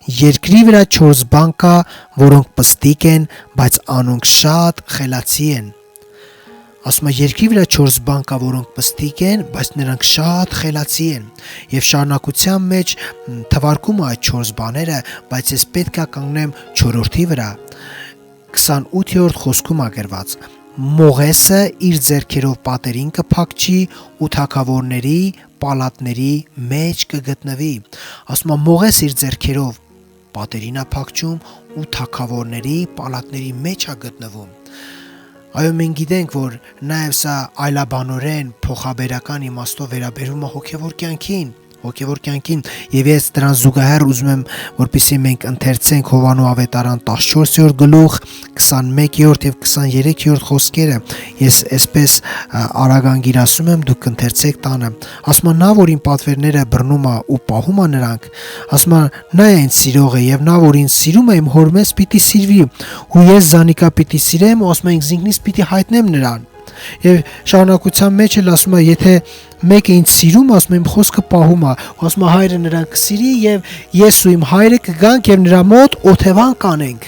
երկրի վրա 4 բան կա, որոնք պստիկ են, բայց անոնք շատ խելացի են։ Ասում է երկրի վրա 4 բան կա, որոնք պստիկ են, բայց նրանք շատ խելացի են։ Եվ շարունակության մեջ թվարկում է այդ 4 բաները, բայց ես պետք է կանգնեմ 4-րդի վրա։ 28-րդ խոսքում է գրված. Մողեսը իր ձեռքերով պատերին կփակչի ու թագավորների պալատների մեջ կգտնվի։ Ասում է Մողես իր ձեռքերով պատերին է փակչում ու թագավորների պալատների մեջ է գտնվում։ Այո, մենք գիտենք, որ նաև սա այլաբանորեն փոխաբերական իմաստով վերաբերում է հոգևոր կյանքին, եւ ես դրան զուգահեռ ուզում եմ, որպեսզի մենք ընթերցենք Հովանու ավետարան 14-րդ գլուխ 21-րդ եւ 23-րդ խոսքերը։ Ես այսպես արագանգիրասում եմ, դուք ընթերցեք տանը։ Ասում է նա, որին պատվերները բռնում է ու պահում է նրանք, ասում է նա է ինձ սիրողը, եւ նա, որին սիրում է, իմ հոր մեծ պիտի սիրվի, ու ես զանիկա պիտի սիրեմ, ու ասում է ինքս ինքնից պիտի հայտնեմ նրան։ Եվ շարունակության մեջ էլ ասում է, եթե մեկը ինձ սիրում, ասում է իմ խոսքը պահում է, ասում է հայրը նրան կսիրի եւ ես ու իմ հայրը կգանք եւ նրա մոտ օթևան կանենք։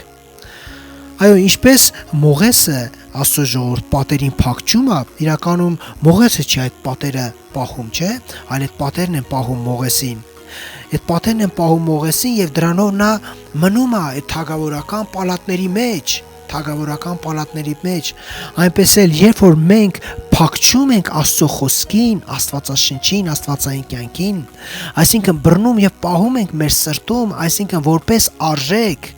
Այո, ինչպես Մողեսը Աստծո ժողովուրդ պատերին փակչում է, իրականում Մողեսը չի այդ պատերը պահում, չէ՞, այլ այդ պատերն են պահում Մողեսին։ Այդ պատերն են պահում Մողեսին եւ դրանով նա մնում է այդ թագավորական պալատների մեջ, այնպես էլ երբ որ մենք փակչում ենք Աստծո խոսքին, Աստվածաշնչին, Աստվածային կյանքին, այսինքն բռնում եւ պահում ենք մեր սրտում, այսինքն որպես արժեք,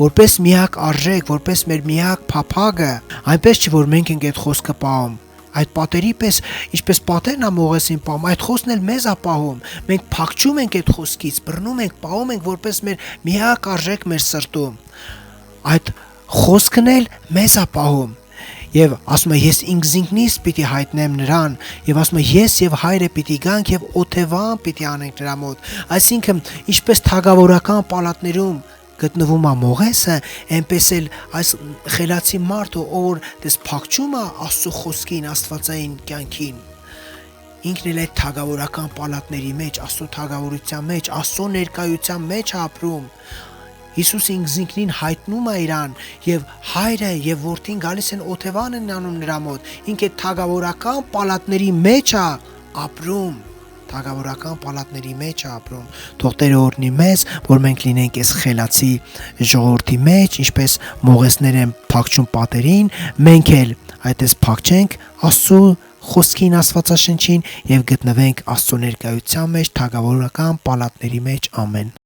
որպես միակ արժեք, որպես մեր միակ փափագը, այնպես չէ որ մենք ենք այդ խոսքը պահում։ Այդ պատերի պես, ինչպես պատերն է Մողեսին պահում, այդ խոսքն էլ մեզ է պահում։ Մենք փակչում ենք այդ խոսքից, բռնում ենք, պահում ենք որպես մեր միակ արժեք մեր սրտում։ Այդ խոսքն էլ մեզ է պահում։ Եվ ասում է ես ինքնից պիտի հայտնեմ նրան, եւ ասում է ես եւ հայրը պիտի գանք եւ օթևան պիտի անենք նրա մոտ։ Այսինքն ինչպես թագավորական պալատներում գտնվում է Մողեսը, այնպես էլ այս խելացի մարդը, ով դες փակչում է Աստծո խոսքին, Աստվածային կյանքին, ինքն էլ այդ թագավորական պալատների մեջ, Աստծո թագավորության մեջ, Աստծո ներկայության մեջ ապրում։ Հիսուսը ինքնին հայտնում է իրան, եւ հայրը եւ որդին գալիս են օթևան են անում նրա մոտ։ Ինքը թագավորական պալատների մեջ է ապրում, Թող Տերը օրհնի մեզ, որ մենք լինենք այս խելացի ժողովրդի մեջ, ինչպես Մողեսներ են փակչում պատերին, մենք էլ այդպես փակչենք Աստծո խոսքին, Աստվածաշնչին եւ գտնվենք Աստծո ներկայության մեջ, թագավորական պալատների մեջ։ Ամեն։